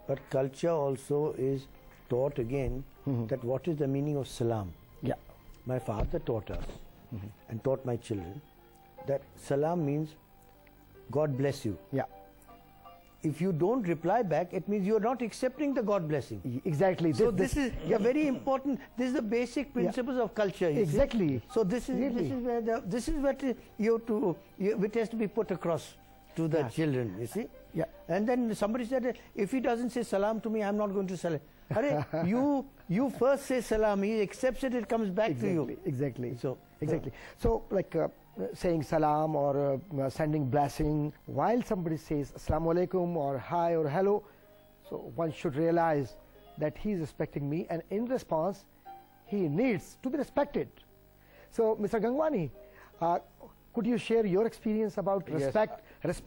But culture also is taught again that what is the meaning of salam. Yeah. My father taught us and taught my children that salam means God bless you. Yeah. If you don't reply back, it means you are not accepting the God blessing. Exactly. So this is very important. This is the basic principles of culture. Exactly. So this is what which has to be put across to the children. You see. Yeah. And then somebody said, if he doesn't say salam to me, I'm not going to salam. You first say salam. He accepts it. It comes back to you. Exactly. So exactly. So like. Saying salam or sending blessing, while somebody says assalamu alaikum or hi or hello, so one should realize that he is respecting me, and in response he needs to be respected. So Mr. Gungwani, could you share your experience about respect? Yes.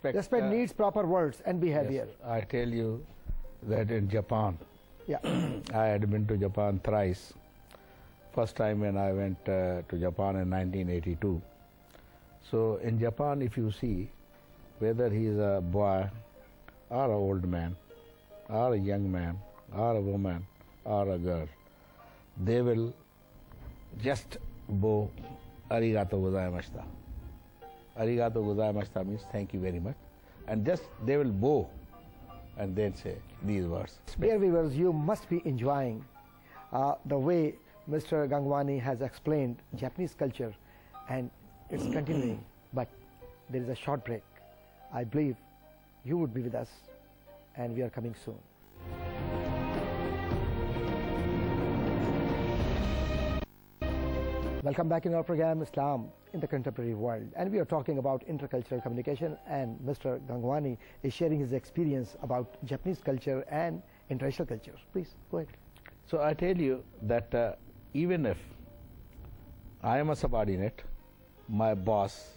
Respect needs proper words and behavior. Yes, I tell you that in Japan, yeah. I had been to Japan thrice. First time when I went to Japan in 1982. So in Japan, if you see, whether he is a boy or an old man or a young man or a woman or a girl, they will just bow arigato gozaimashita. Arigato gozaimashita means thank you very much, and just they will bow and then say these words. Dear viewers, you must be enjoying the way Mr. Gungwani has explained Japanese culture, and it's continuing, but there is a short break. I believe you would be with us, and we are coming soon. Welcome back in our program Islam in the Contemporary World, and we are talking about intercultural communication, and Mr. Gungwani is sharing his experience about Japanese culture and international culture. Please go ahead. So I tell you that even if I am a subordinate, my boss,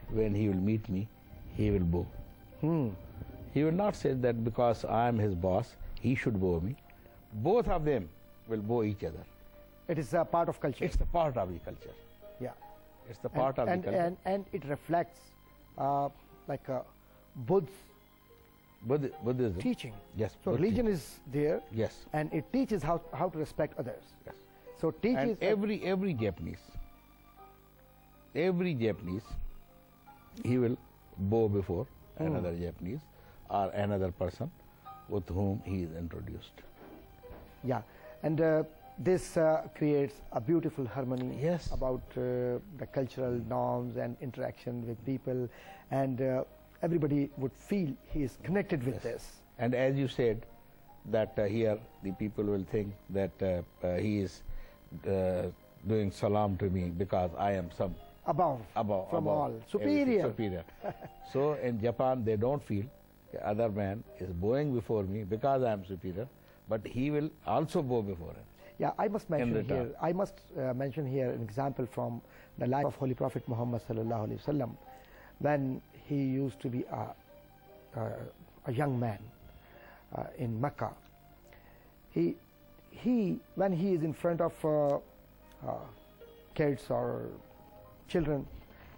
when he will meet me, he will bow. He will not say that because I am his boss, he should bow me. Both of them will bow each other. It is a part of culture. It's a part of the culture. Yeah. It's the part of the culture. And it reflects like Buddhism. Teaching. Yes. So religion is there. Yes. And it teaches how to respect others. Yes. So teaches. And every Japanese, he will bow before another Japanese or another person with whom he is introduced. Yeah, and this creates a beautiful harmony about the cultural norms and interaction with people, and everybody would feel he is connected with this. And as you said, that here the people will think that he is doing salam to me because I am some above all, superior. So in Japan, they don't feel the other man is bowing before me because I am superior, but he will also bow before him. Yeah, I must mention here an example from the life of Holy Prophet Muhammad sallallahu alaihi wasallam, when he used to be a young man in Mecca. When he is in front of kids or children,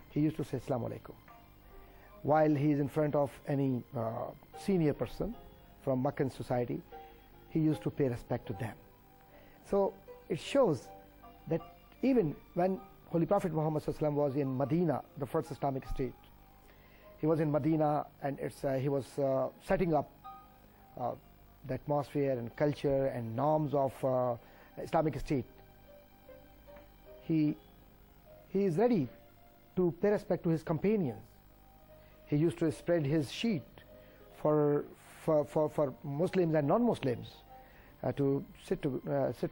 he used to say Assalamu alaikum. While he is in front of any senior person from Meccan society, he used to pay respect to them. So it shows that even when Holy Prophet Muhammad was in Medina, the first Islamic state, he was in Medina, and he was setting up the atmosphere and culture and norms of Islamic state. He is ready to pay respect to his companions. He used to spread his sheet for Muslims and non-Muslims to sit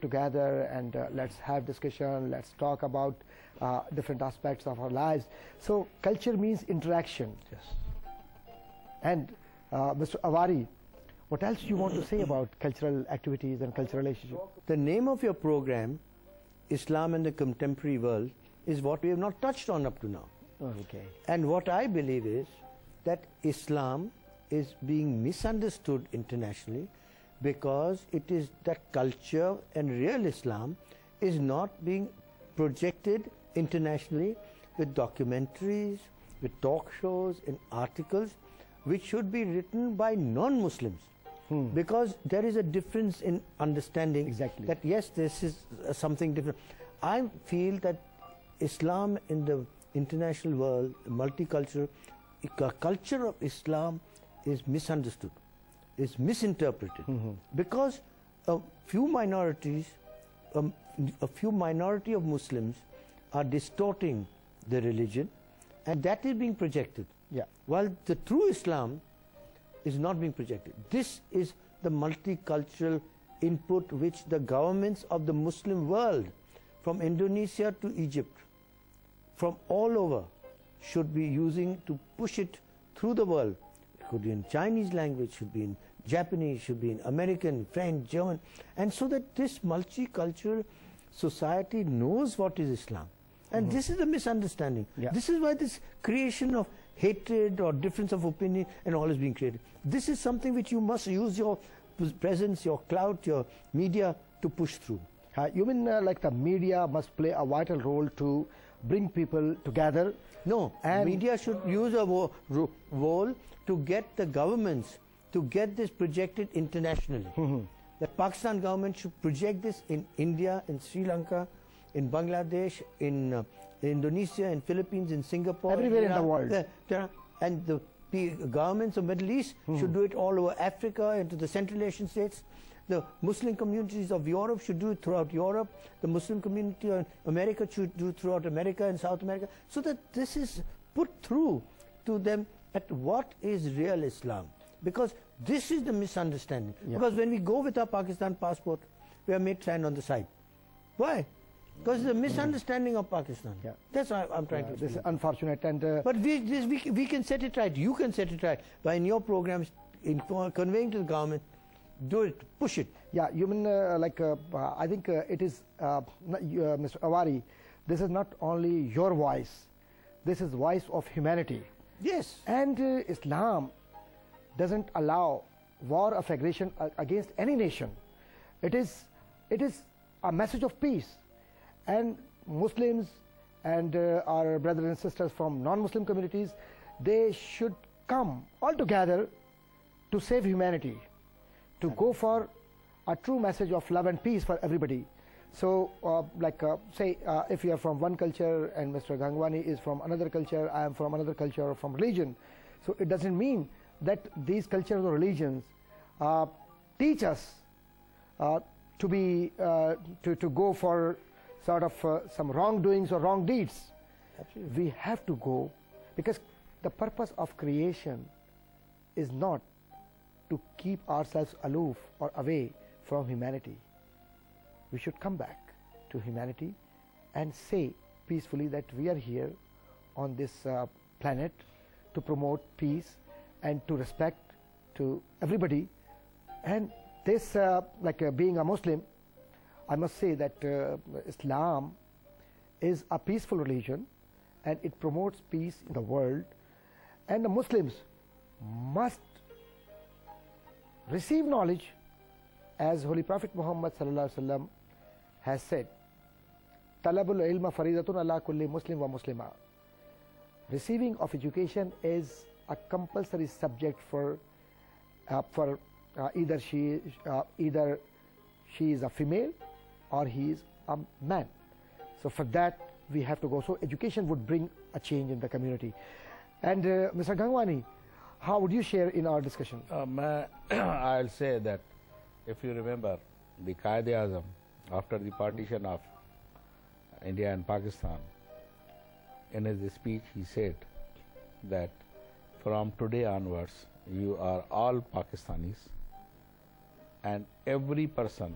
together and let's have discussion, let's talk about different aspects of our lives. So culture means interaction. Yes. And Mr. Avari, what else do you want to say about cultural activities and cultural relationships? The name of your program, Islam and the Contemporary World, is what we have not touched on up to now. Okay. And what I believe is that Islam is being misunderstood internationally because it is that culture and real Islam is not being projected internationally with documentaries, with talk shows and articles which should be written by non-Muslims. because there is a difference in understanding. Exactly. That yes, this is something different. I feel that Islam in the international world, multicultural, culture of Islam is misunderstood, is misinterpreted, because a few minorities, a few minority of Muslims are distorting the religion, and that is being projected. Yeah. While the true Islam is not being projected. This is the multicultural input which the governments of the Muslim world, from Indonesia to Egypt, from all over, should be using to push it through the world. It could be in Chinese language, should be in Japanese, should be in American, French, German, and so that this multicultural society knows what is Islam. And this is a misunderstanding. Yeah. This is why this creation of hatred or difference of opinion and all is being created. This is something which you must use your presence, your clout, your media to push through. You mean like the media must play a vital role to bring people together? No, and media should use a role to get the governments to get this projected internationally. The Pakistan government should project this in India, in Sri Lanka, in Bangladesh, in Indonesia, in Philippines, in Singapore. Everywhere in the world. And the governments of Middle East should do it all over Africa, into the Central Asian states. The Muslim communities of Europe should do it throughout Europe. The Muslim community of America should do it throughout America and South America, so that this is put through to them at what is real Islam. Because this is the misunderstanding. Yeah. Because when we go with our Pakistan passport, we are made stand on the side. Why? Because it's a misunderstanding of Pakistan. Yeah. That's what I'm trying to This is explain. unfortunate. And But we can set it right. You can set it right by in your programs, in conveying to the government, do it, push it. yeah, you mean I think it is, Mr. Avari, this is not only your voice, this is voice of humanity. Yes. And Islam doesn't allow war of aggression against any nation. It is a message of peace. And Muslims and our brothers and sisters from non-Muslim communities, they should come all together to save humanity, to go for a true message of love and peace for everybody. So say if you are from one culture and Mr. Gungwani is from another culture, I am from another culture or from religion. So it doesn't mean that these cultures or religions teach us to be to go for sort of some wrongdoings or wrong deeds. Absolutely. We have to go, because the purpose of creation is not to keep ourselves aloof or away from humanity. We should come back to humanity and say peacefully that we are here on this planet to promote peace and to respect to everybody. And this, being a Muslim, I must say that Islam is a peaceful religion and it promotes peace in the world, and the Muslims must receive knowledge, as Holy Prophet Muhammad ﷺ has said, Talabul ilma faridatun ala kulli muslim wa muslima. Receiving of education is a compulsory subject for either she is a female or he is a man. So for that we have to go. So education would bring a change in the community. And Mr. Gungwani, how would you share in our discussion? I'll say that if you remember the Qaid-e-Azam after the partition of India and Pakistan, in his speech he said that from today onwards you are all Pakistanis, and every person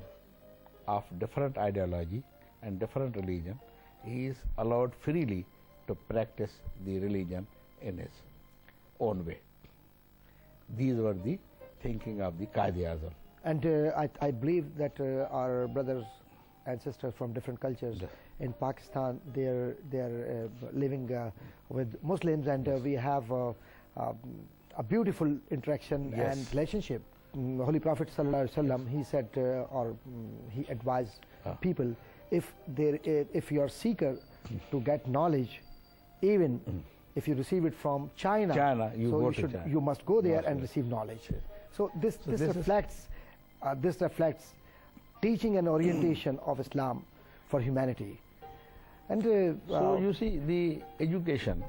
of different ideology and different religion is allowed freely to practice the religion in his own way. These were the thinking of the Qaid-e-Azam. And I believe that our brothers and sisters from different cultures in Pakistan, they are living with Muslims, and we have a beautiful interaction and relationship. Holy Prophet ﷺ, he said, he advised people, if you are seeker to get knowledge, even if you receive it from China, you so go you to should, China. you must go there Must and go. receive knowledge. So this this reflects teaching and orientation of Islam for humanity. And so you see, the education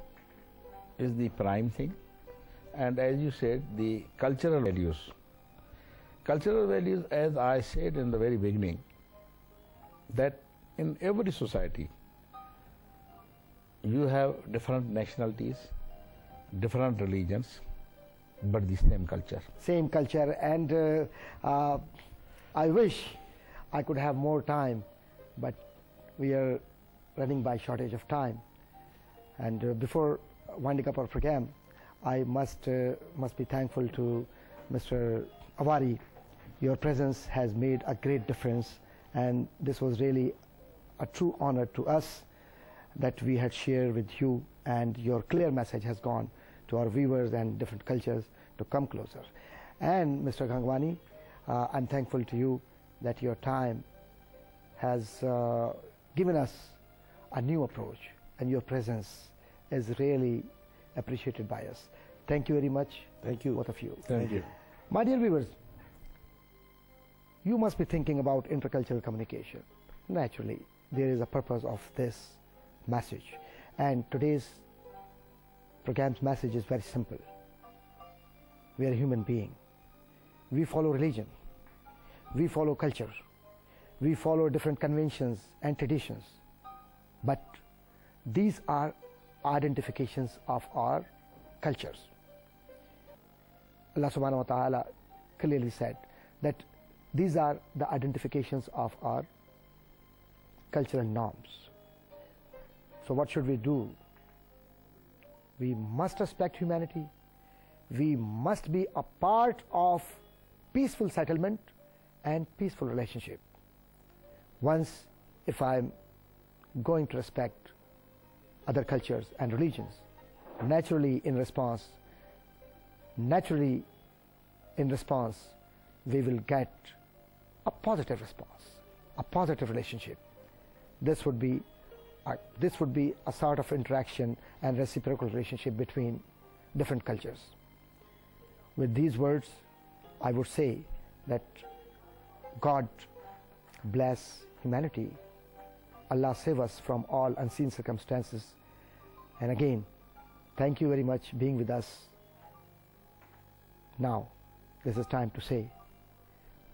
is the prime thing, and as you said, the cultural values. Cultural values, as I said in the very beginning, that in every society you have different nationalities, different religions, but the same culture. Same culture, and I wish I could have more time, but we are running by shortage of time. And before winding up our program, I must be thankful to Mr. Avari. Your presence has made a great difference, and this was really a true honor to us that we had shared with you, and your clear message has gone to our viewers and different cultures to come closer. And Mr. Gungwani, I'm thankful to you that your time has given us a new approach, and your presence is really appreciated by us. Thank you very much. Thank you. Both of you. Thank you. My dear viewers, you must be thinking about intercultural communication. Naturally, there is a purpose of this message, and today's program's message is very simple. We are a human being. We follow religion. We follow culture. We follow different conventions and traditions. But these are identifications of our cultures. Allah subhanahu wa ta'ala clearly said that these are the identifications of our cultural norms. So what should we do? We must respect humanity. We must be a part of peaceful settlement and peaceful relationship. Once, if I'm going to respect other cultures and religions, naturally in response, we will get a positive response, a positive relationship. This would be a sort of interaction and reciprocal relationship between different cultures. With these words, I would say that God bless humanity. Allah save us from all unseen circumstances. And again, thank you very much being with us. Now, this is time to say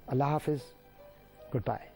Allah Hafiz, goodbye.